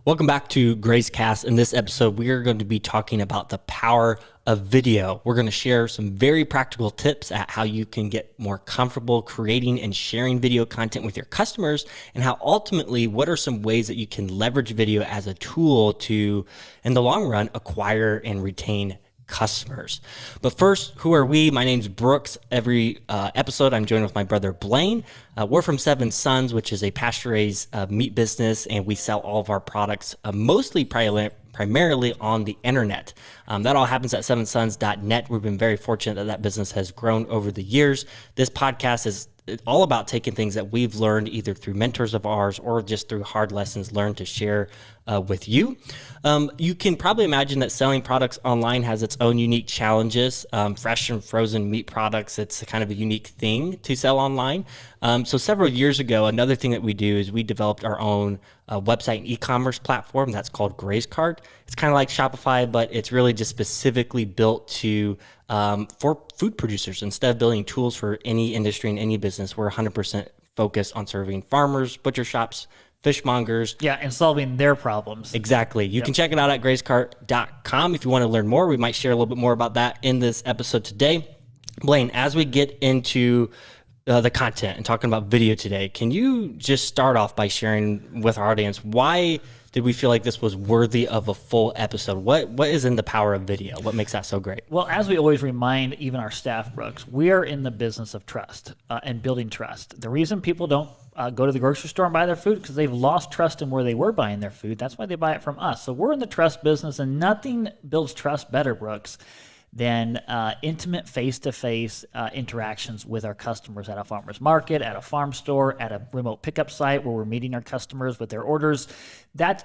Welcome back to GraceCast. In this episode, we are going to be talking about the power of video. We're going to share some very practical tips at how you can get more comfortable creating and sharing video content with your customers, and how ultimately, what are some ways that you can leverage video as a tool to, in the long run, acquire and retain customers. But first, who are we? My name's Brooks. Every episode, I'm joined with my brother Blaine. We're from Seven Sons, which is a pasture-raised meat business, and we sell all of our products mostly primarily on the internet. That all happens at sevensons.net. We've been very fortunate that that business has grown over the years. This podcast is all about taking things that we've learned either through mentors of ours or just through hard lessons learned to share with you. You can probably imagine that selling products online has its own unique challenges. Fresh and frozen meat products, it's kind of a unique thing to sell online. So several years ago, another thing that we do is we developed our own website and e-commerce platform that's called GraceCart. It's kind of like Shopify, but it's really just specifically built to for food producers. Instead of building tools for any industry and any business, we're 100% focused on serving farmers, butcher shops, fishmongers. Yeah, and solving their problems. Exactly. You can check it out at gracecart.com if you want to learn more. We might share a little bit more about that in this episode today. Blaine, as we get into the content and talking about video today, can you just start off by sharing with our audience why did we feel like this was worthy of a full episode? What is in the power of video? What makes that so great? Well, as we always remind even our staff, Brooks, we are in the business of trust and building trust. The reason people don't go to the grocery store and buy their food because they've lost trust in where they were buying their food. That's why they buy it from us. So we're in the trust business, and nothing builds trust better, Brooks, than intimate face-to-face interactions with our customers at a farmer's market, at a farm store, at a remote pickup site where we're meeting our customers with their orders. That's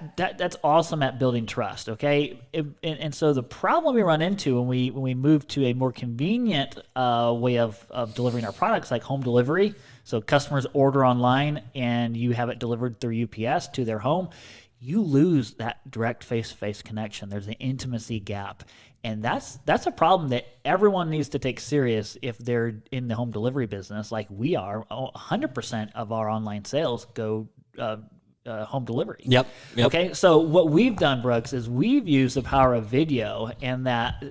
awesome at building trust, okay? And so the problem we run into when we move to a more convenient way of delivering our products, like home delivery, so customers order online and you have it delivered through UPS to their home, you lose that direct face-to-face connection. There's an intimacy gap. And that's a problem that everyone needs to take serious if they're in the home delivery business like we are. 100% of our online sales go home delivery. Yep. Okay, so what we've done, Brooks, is we've used the power of video and that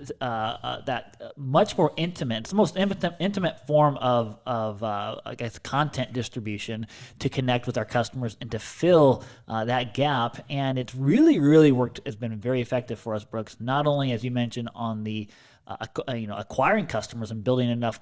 much more intimate, it's the most intimate form of I guess content distribution to connect with our customers and to fill that gap. And it's really worked. It's been very effective for us, Brooks. Not only, as you mentioned, on the acquiring customers and building enough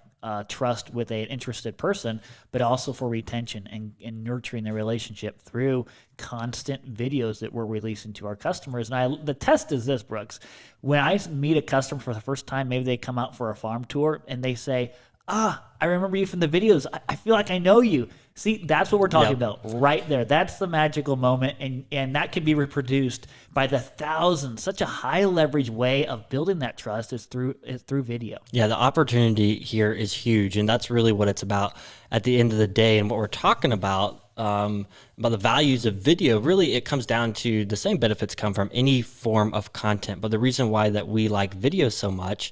trust with an interested person, but also for retention and nurturing the relationship through constant videos that we're releasing to our customers. And the test is this, Brooks. When I meet a customer for the first time, maybe they come out for a farm tour and they say, I remember you from the videos. I feel like I know you. See, that's what we're talking about right there. That's the magical moment, and that can be reproduced by the thousands. Such a high leverage way of building that trust is through video. Yeah, the opportunity here is huge, and that's really what it's about at the end of the day. And what we're talking about the values of video, really it comes down to the same benefits come from any form of content. But the reason why that we like video so much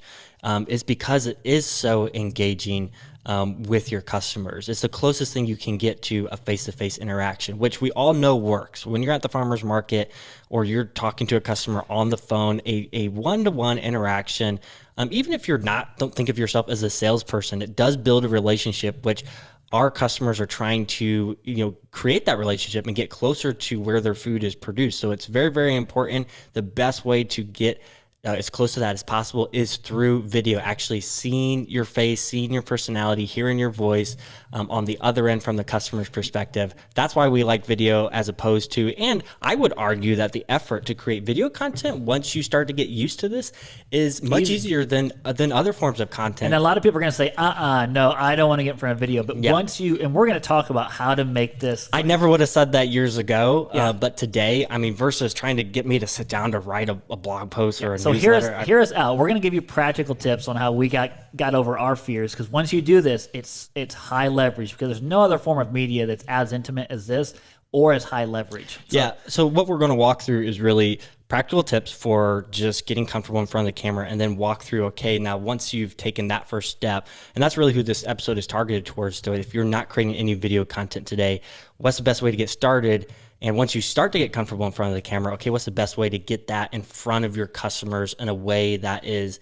is because it is so engaging with your customers. It's the closest thing you can get to a face-to-face interaction, which we all know works. When you're at the farmer's market or you're talking to a customer on the phone, a one-to-one interaction, even if don't think of yourself as a salesperson, it does build a relationship, which our customers are trying to, create that relationship and get closer to where their food is produced. So it's very, very important. The best way to get as close to that as possible is through video, actually seeing your face, seeing your personality, hearing your voice on the other end from the customer's perspective. That's why we like video as opposed to, and I would argue that the effort to create video content, once you start to get used to this, is much easier than other forms of content. And a lot of people are going to say, no, I don't want to get in front of video. But once and we're going to talk about how to make this. I never would have said that years ago, but today, versus trying to get me to sit down to write a blog post or a newsletter. So hear us out. We're going to give you practical tips on how we got over our fears, because once you do this, it's high leverage, because there's no other form of media that's as intimate as this or as high leverage. So what we're going to walk through is really practical tips for just getting comfortable in front of the camera, and then walk through, okay, now once you've taken that first step, and that's really who this episode is targeted towards. So if you're not creating any video content today, what's the best way to get started? And once you start to get comfortable in front of the camera, okay, what's the best way to get that in front of your customers in a way that is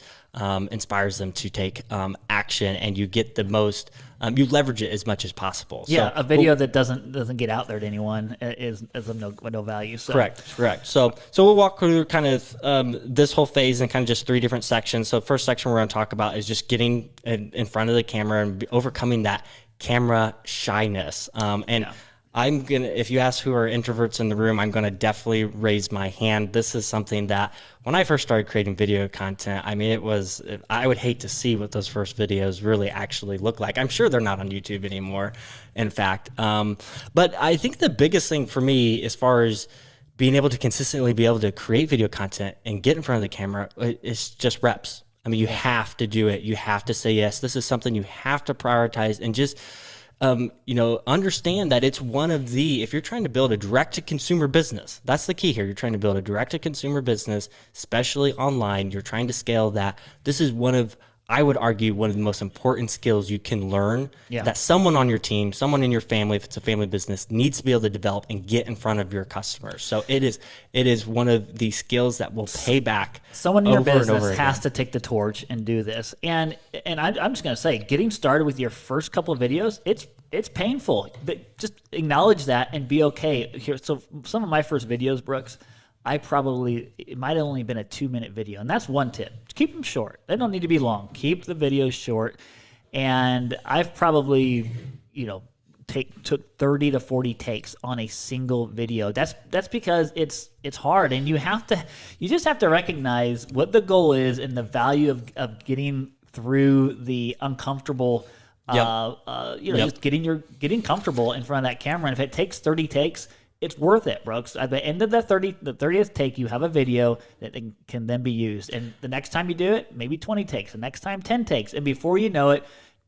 inspires them to take action, and you get the most, you leverage it as much as possible. Yeah, so, a video that doesn't get out there to anyone is of no value. So. Correct. So we'll walk through kind of this whole phase in kind of just 3 different sections. So first section we're going to talk about is just getting in front of the camera and overcoming that camera shyness. I'm going to, if you ask who are introverts in the room, I'm going to definitely raise my hand. This is something that when I first started creating video content, I mean, I would hate to see what those first videos really actually look like. I'm sure they're not on YouTube anymore, in fact. But I think the biggest thing for me, as far as being able to consistently be able to create video content and get in front of the camera, is just reps. I mean, you have to do it. You have to say yes. This is something you have to prioritize, and just understand that it's one of if you're trying to build a direct-to-consumer business, that's the key here. You're trying to build a direct-to-consumer business, especially online. You're trying to scale that. This is I would argue, one of the most important skills you can learn that someone on your team, someone in your family, if it's a family business, needs to be able to develop and get in front of your customers. So it is one of the skills that will pay back. Someone in your business has to take the torch and do this. And I'm just going to say, getting started with your first couple of videos, it's painful, but just acknowledge that and be okay. Here, so some of my first videos, Brooks, it might have only been a 2-minute video. And that's one tip. Keep them short. They don't need to be long. Keep the videos short. And I've probably, took 30 to 40 takes on a single video. That's because it's hard, and you just have to recognize what the goal is and the value of getting through the uncomfortable just getting comfortable in front of that camera. And if it takes 30 takes, it's worth it, Brooks. At the end of the 30th take, you have a video that can then be used. And the next time you do it, maybe 20 takes. The next time, 10 takes. And before you know it,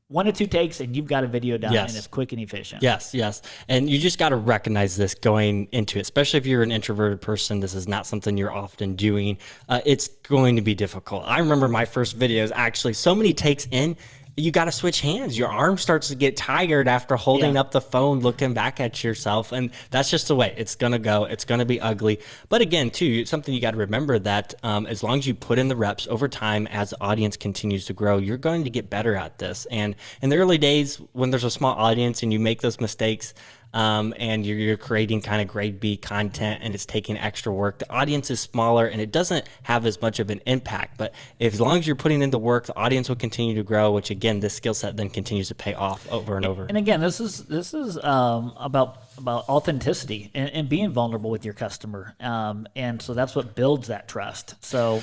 1 to 2 takes, and you've got a video done, and it's quick and efficient. Yes. And you just got to recognize this going into it, especially if you're an introverted person. This is not something you're often doing. It's going to be difficult. I remember my first videos, actually, so many takes in, you got to switch hands. Your arm starts to get tired after holding up the phone, looking back at yourself. And that's just the way it's going to go. It's going to be ugly. But again, too, something you got to remember that as long as you put in the reps over time, as the audience continues to grow, you're going to get better at this. And in the early days, when there's a small audience and you make those mistakes, and you're creating kind of grade B content and it's taking extra work, the audience is smaller and it doesn't have as much of an impact. But as long as you're putting in the work, the audience will continue to grow, which again, this skill set then continues to pay off over and over. And again, this is about authenticity and being vulnerable with your customer. And so that's what builds that trust. So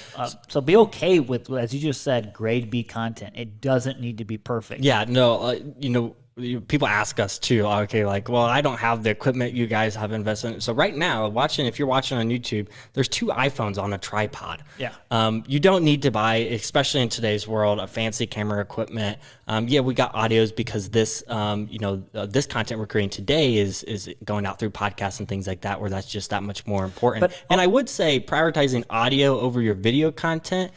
be okay with, as you just said, grade B content. It doesn't need to be perfect. Yeah, no, people ask us too, okay, like, well, I don't have the equipment you guys have invested in. So right now, if you're watching on YouTube, there's 2 iPhones on a tripod. Yeah. You don't need to buy, especially in today's world, a fancy camera equipment. We got audios because this, this content we're creating today is going out through podcasts and things like that, where that's just that much more important. And I would say prioritizing audio over your video content,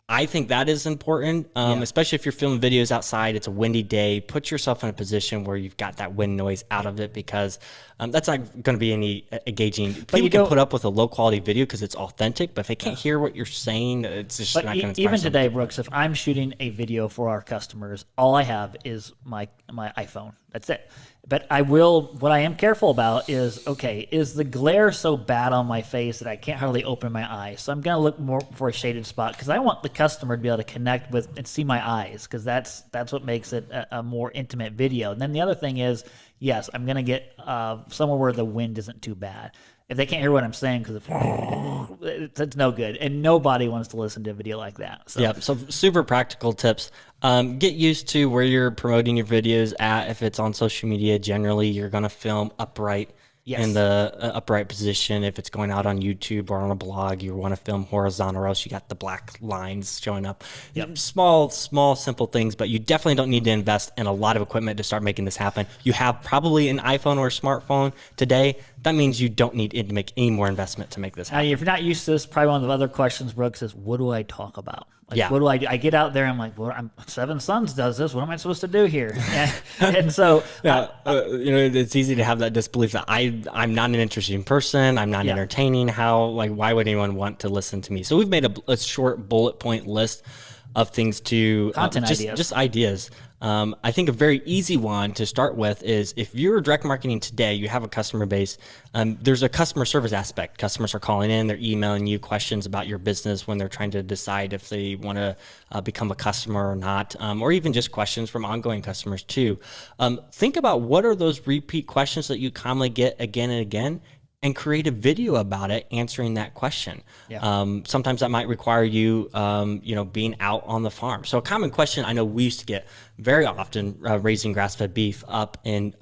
I think that is important, especially if you're filming videos outside, it's a windy day. Put yourself in a position where you've got that wind noise out of it, because that's not going to be any engaging. People can put up with a low-quality video because it's authentic, but if they can't hear what you're saying, it's just not going to inspire even today, Brooks, if I'm shooting a video for our customers, all I have is my iPhone. That's it. But what I am careful about is, okay, is the glare so bad on my face that I can't hardly open my eyes? So I'm going to look more for a shaded spot, because I want the customer to be able to connect with and see my eyes, because that's what makes it a more intimate video. And then the other thing is, yes, I'm going to get somewhere where the wind isn't too bad. If they can't hear what I'm saying, because it's no good, and nobody wants to listen to a video like that. So. Yeah, so super practical tips. Get used to where you're promoting your videos at. If it's on social media, generally you're going to film upright. Yes. In the upright position. If it's going out on YouTube or on a blog, you want to film horizontal, or else you got the black lines showing up. Yep. Small, simple things, but you definitely don't need to invest in a lot of equipment to start making this happen. You have probably an iPhone or a smartphone today. That means you don't need to make any more investment to make this happen. If you're not used to this, probably one of the other questions, Brooks, is what do I talk about? Like, Yeah. what do I do? I get out there. I'm like, well, Seven Sons does this. What am I supposed to do here? And so, it's easy to have that disbelief that I'm not an interesting person. I'm not Yeah. entertaining. Why would anyone want to listen to me? So we've made a short bullet point list of things to Content ideas. just ideas. I think a very easy one to start with is if you're direct marketing today, you have a customer base. There's a customer service aspect. Customers are calling in, they're emailing you questions about your business when they're trying to decide if they want to become a customer or not, or even just questions from ongoing customers too. Think about what are those repeat questions that you commonly get again and again, and create a video about it answering that question. Yeah. Sometimes that might require you, being out on the farm. So a common question I know we used to get very often raising grass-fed beef up in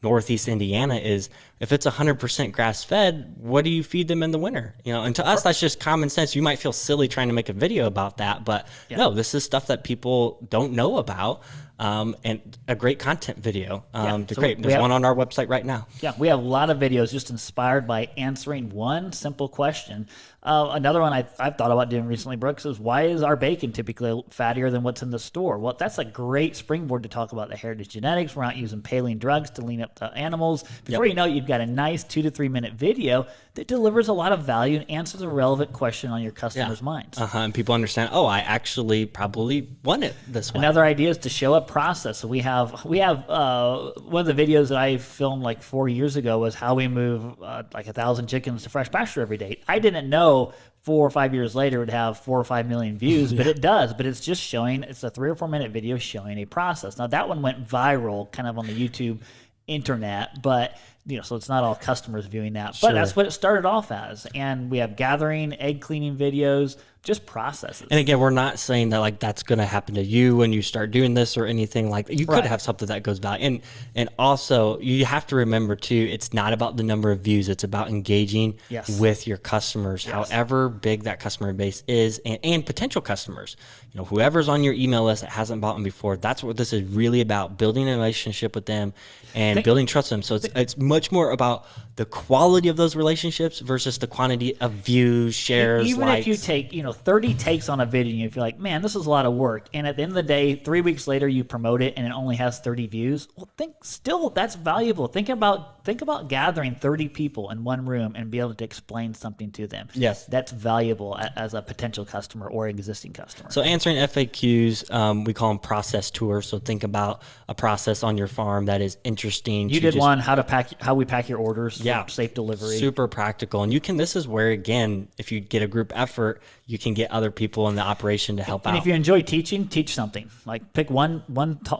Northeast Indiana is, if it's 100% grass-fed, what do you feed them in the winter? And to us, that's just common sense. You might feel silly trying to make a video about that, but no, this is stuff that people don't know about. And a great content video to create. There's one on our website right now. Yeah, we have a lot of videos just inspired by answering one simple question. Another one I've thought about doing recently, Brooks, is why is our bacon typically fattier than what's in the store? Well, that's a great springboard to talk about the heritage genetics. We're not using Paylean drugs to lean up the animals. Before you know it, you've got a nice 2 to 3 minute video that delivers a lot of value and answers a relevant question on your customers' minds. And people understand, I actually probably want it this way. Another idea is to show a process. So we have one of the videos that I filmed like 4 years ago was how we move like 1,000 chickens to fresh pasture every day. I didn't know 4 or 5 years later it would have 4 or 5 million views, but it does. But it's just showing, it's a 3 or 4 minute video showing a process. Now that one went viral kind of on the YouTube internet, but so it's not all customers viewing that, but that's what it started off as. And we have gathering, egg cleaning videos, just processes. And again, we're not saying that like that's going to happen to you when you start doing this or anything like that. You could have something that goes viral. And also you have to remember too, it's not about the number of views. It's about engaging with your customers, however big that customer base is, and potential customers. Whoever's on your email list that hasn't bought them before, that's what this is really about, building a relationship with them and building trust with them. So it's much more about the quality of those relationships versus the quantity of views, shares, even likes. If you take 30 takes on a video and you feel like, man, this is a lot of work, and at the end of the day 3 weeks later you promote it and it only has 30 views, well, that's valuable. Think about gathering 30 people in one room and be able to explain something to them. Yes, that's valuable as a potential customer or existing customer. So answering FAQs, we call them process tours. So think about a process on your farm that is interesting. You did one, how we pack your orders for safe delivery. Super practical. And this is where, again, if you get a group effort, you can get other people in the operation to help out. And if you enjoy teaching, teach something. Like pick one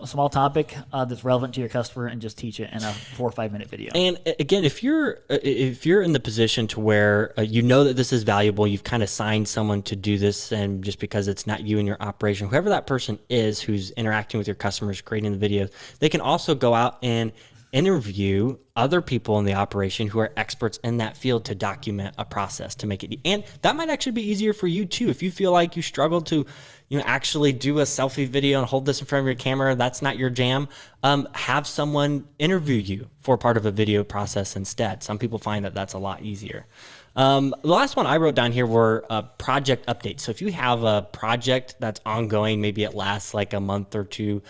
small topic that's relevant to your customer and just teach it in a 4 or 5 minute video. And again, if you're in the position to where you know that this is valuable, you've kind of signed someone to do this, and just because it's not you in your operation, whoever that person is who's interacting with your customers, creating the videos, they can also go out and interview other people in the operation who are experts in that field to document a process to make it. And that might actually be easier for you too. If you feel like you struggle to, actually do a selfie video and hold this in front of your camera, that's not your jam. Have someone interview you for part of a video process instead. Some people find that that's a lot easier. The last one I wrote down here were project updates. So if you have a project that's ongoing, maybe it lasts like a month or two,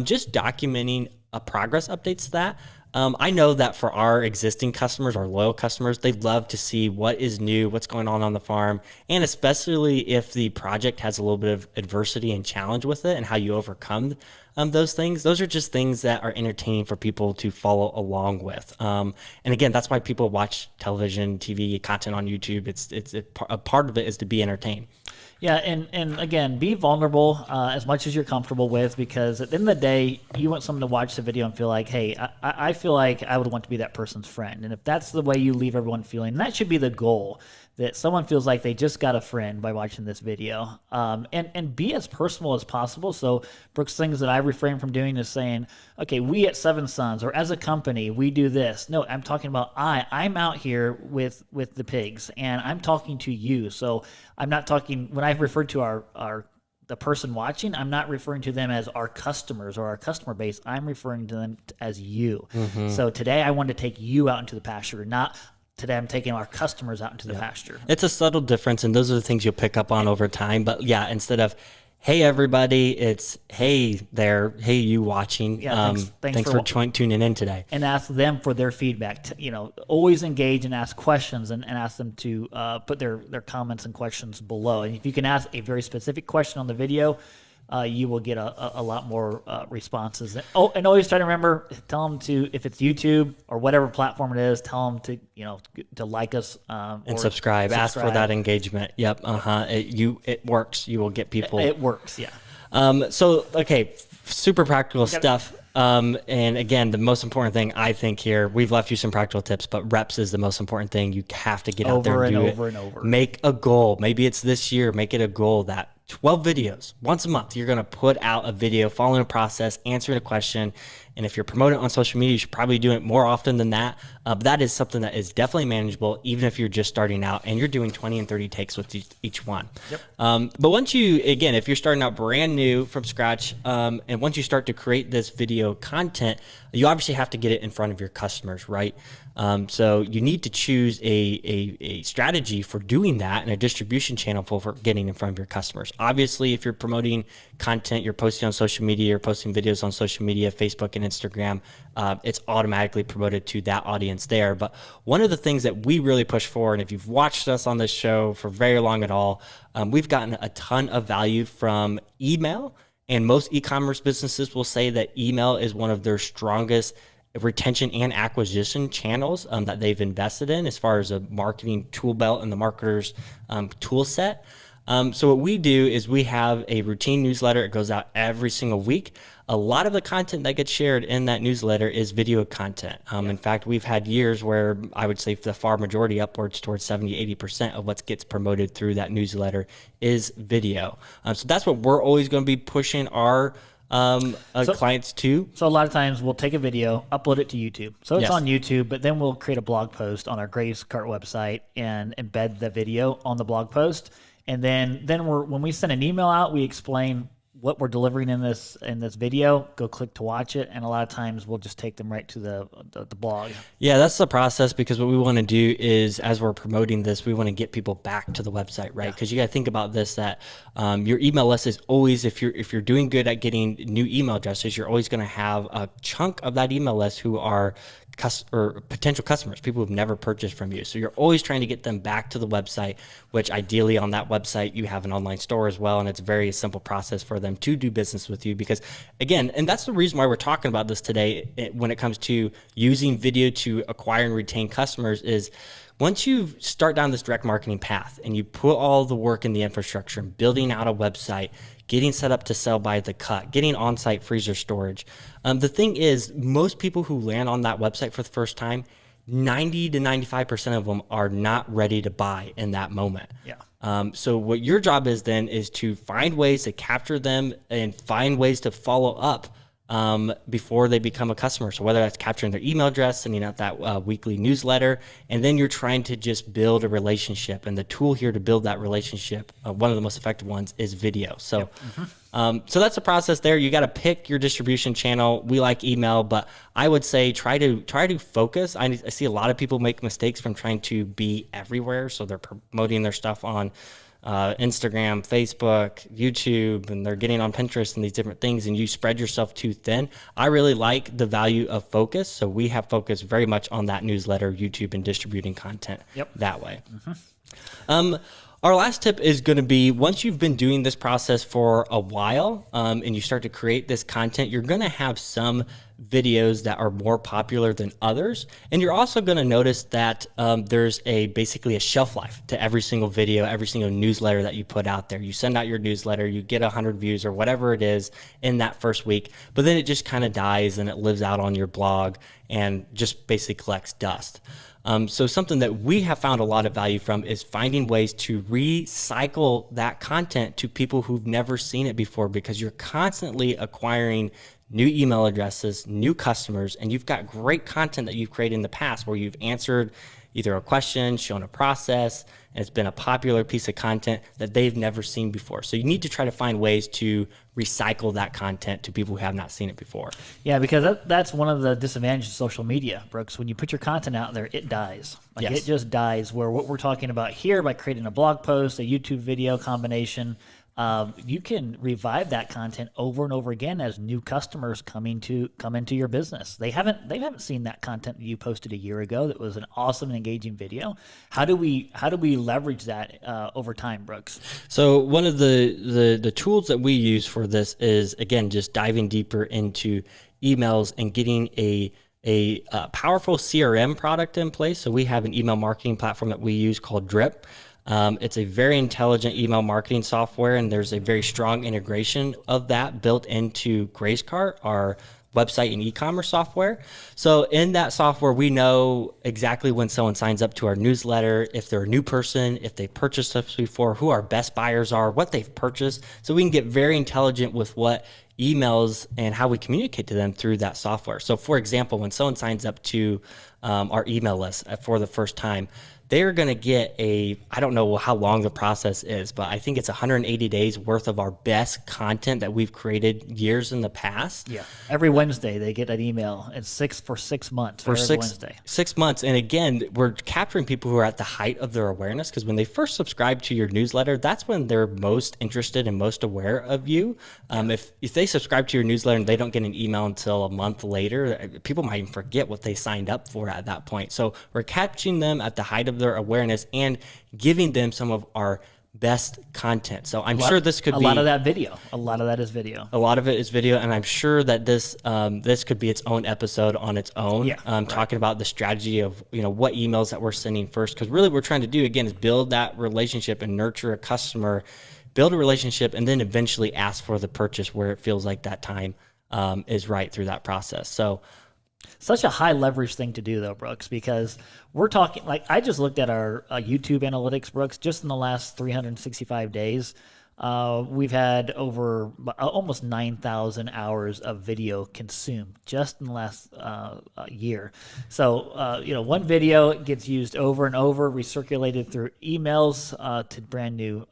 just documenting progress updates to that. I know that for our existing customers, our loyal customers, they love to see what is new, what's going on the farm, and especially if the project has a little bit of adversity and challenge with it and how you overcome those things. Those are just things that are entertaining for people to follow along with. And again, that's why people watch television, TV, content on YouTube. It's a part of it is to be entertained. Yeah, and again, be vulnerable as much as you're comfortable with, because at the end of the day, you want someone to watch the video and feel like, hey, I feel like I would want to be that person's friend. And if that's the way you leave everyone feeling, that should be the goal, that someone feels like they just got a friend by watching this video. And be as personal as possible. So Brooks, things that I refrain from doing is saying, okay, we at Seven Sons or as a company, we do this. No, I'm talking about I'm out here with the pigs and I'm talking to you. So I'm not talking, when I refer to the person watching, I'm not referring to them as our customers or our customer base. I'm referring to them as you. Mm-hmm. So today I want to take you out into the pasture, not today I'm taking our customers out into the pasture. It's a subtle difference, and those are the things you'll pick up on over time. But yeah, instead of "Hey everybody," it's "Hey there, hey you watching. Yeah, thanks for tuning in today." And ask them for their feedback. Always engage and ask questions, and ask them to put their comments and questions below. And if you can ask a very specific question on the video, you will get a lot more responses. And always try to remember, tell them to, if it's YouTube or whatever platform it is, tell them to like us and subscribe. Ask for that engagement. Yep. It works. You will get people. It works. Yeah. So okay, super practical stuff. And again, the most important thing I think here, we've left you some practical tips, but reps is the most important thing. You have to get out there and do it. Over and over. Make a goal. Maybe it's this year. Make it a goal that 12 videos once a month. You're going to put out a video following a process, answering a question. And if you're promoting it on social media, you should probably do it more often than that. But that is something that is definitely manageable, even if you're just starting out and you're doing 20 and 30 takes with each one. Yep. But once you, again, if you're starting out brand new from scratch, and once you start to create this video content, you obviously have to get it in front of your customers, right? So you need to choose a strategy for doing that and a distribution channel for getting in front of your customers. Obviously, if you're promoting content, you're posting on social media, you're posting videos on social media, Facebook and Instagram, it's automatically promoted to that audience there. But one of the things that we really push for, and if you've watched us on this show for very long at all, we've gotten a ton of value from email. And most e-commerce businesses will say that email is one of their strongest retention and acquisition channels that they've invested in as far as a marketing tool belt and the marketer's tool set. So what we do is we have a routine newsletter. It goes out every single week. A lot of the content that gets shared in that newsletter is video content. In fact, we've had years where I would say the far majority, upwards towards 70-80% of what gets promoted through that newsletter is video. So that's what we're always going to be pushing our clients to. So a lot of times we'll take a video, upload it to YouTube. So it's Yes. on YouTube, but then we'll create a blog post on our Graves Cart website and embed the video on the blog post. And then when we send an email out, we explain what we're delivering in this video. Go click to watch it, and a lot of times we'll just take them right to the blog. Yeah, that's the process, because what we want to do is, as we're promoting this, we want to get people back to the website, right? Because you got to think about this, that your email list is always, if you're doing good at getting new email addresses, you're always going to have a chunk of that email list who are or potential customers, people who've never purchased from you. So you're always trying to get them back to the website, which ideally on that website you have an online store as well, and it's a very simple process for them to do business with you. Because again, and that's the reason why we're talking about this today when it comes to using video to acquire and retain customers, is once you start down this direct marketing path and you put all the work in the infrastructure and building out a website, getting set up to sell by the cut, getting on-site freezer storage. The thing is, most people who land on that website for the first time, 90 to 95% of them are not ready to buy in that moment. Yeah. So what your job is then is to find ways to capture them and find ways to follow up before they become a customer. So whether that's capturing their email address, sending out that weekly newsletter, and then you're trying to just build a relationship. And the tool here to build that relationship, one of the most effective ones, is video. So, so that's the process there. You got to pick your distribution channel. We like email, but I would say try to focus. I see a lot of people make mistakes from trying to be everywhere. So they're promoting their stuff on Instagram, Facebook, YouTube, and they're getting on Pinterest and these different things, and you spread yourself too thin. I really like the value of focus. So we have focused very much on that newsletter, YouTube, and distributing content that way. Our last tip is going to be, once you've been doing this process for a while and you start to create this content, you're going to have some videos that are more popular than others. And you're also going to notice that there's basically a shelf life to every single video, every single newsletter that you put out there. You send out your newsletter, you get 100 views or whatever it is in that first week, but then it just kind of dies and it lives out on your blog and just basically collects dust. So something that we have found a lot of value from is finding ways to recycle that content to people who've never seen it before, because you're constantly acquiring new email addresses, new customers, and you've got great content that you've created in the past where you've answered either a question, showing a process, and it's been a popular piece of content that they've never seen before. So you need to try to find ways to recycle that content to people who have not seen it before. Yeah, because that's one of the disadvantages of social media, Brooks. When you put your content out there, it dies. Like Yes. it just dies. Where what we're talking about here, by creating a blog post, a YouTube video combination, you can revive that content over and over again as new customers come into your business. They haven't seen that content that you posted a year ago. That was an awesome and engaging video. How do we leverage that over time, Brooks? So one of the tools that we use for this is, again, just diving deeper into emails and getting a powerful CRM product in place. So we have an email marketing platform that we use called Drip. It's a very intelligent email marketing software, and there's a very strong integration of that built into GraceCart, our website and e-commerce software. So in that software, we know exactly when someone signs up to our newsletter, if they're a new person, if they purchased us before, who our best buyers are, what they've purchased. So we can get very intelligent with what emails and how we communicate to them through that software. So for example, when someone signs up to our email list for the first time, they're going to get I don't know how long the process is, but I think it's 180 days worth of our best content that we've created years in the past. Yeah. Every Wednesday they get an email. It's for 6 months. For every six Wednesday. 6 months. And again, we're capturing people who are at the height of their awareness, because when they first subscribe to your newsletter, that's when they're most interested and most aware of you. If they subscribe to your newsletter and they don't get an email until a month later, people might even forget what they signed up for at that point. So we're catching them at the height of their awareness and giving them some of our best content. So I'm sure this could be a lot of that video. A lot of that is video. a lot of it is video, and I'm sure that this could be its own episode on its own. Talking about the strategy of what emails that we're sending first, because really what we're trying to do again is build that relationship and nurture a customer, build a relationship, and then eventually ask for the purchase where it feels like that time is right through that process. So Such a high leverage thing to do, though, Brooks, because we're talking, like, I just looked at our YouTube analytics, Brooks, just in the last 365 days. We've had over almost 9,000 hours of video consumed just in the last year. So, one video gets used over and over, recirculated through emails to brand new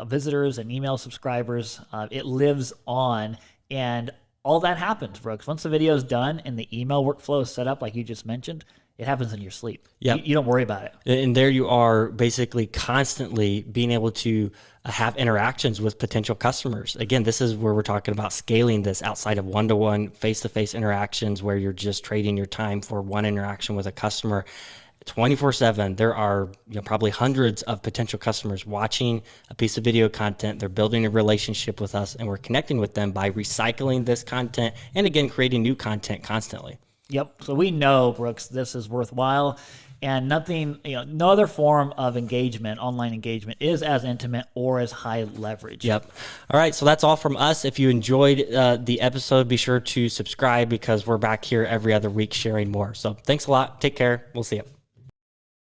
visitors and email subscribers. It lives on, and all that happens, Brooks. Once the video is done and the email workflow is set up, like you just mentioned, it happens in your sleep. Yep. You don't worry about it. And there you are, basically constantly being able to have interactions with potential customers. Again, this is where we're talking about scaling this outside of one-to-one, face-to-face interactions where you're just trading your time for one interaction with a customer. 24/7, there are probably hundreds of potential customers watching a piece of video content. They're building a relationship with us, and we're connecting with them by recycling this content and, again, creating new content constantly. Yep. So we know, Brooks, this is worthwhile, and nothing, no other form of engagement, online engagement, is as intimate or as high leverage. Yep. All right. So that's all from us. If you enjoyed the episode, be sure to subscribe, because we're back here every other week sharing more. So thanks a lot. Take care. We'll see you.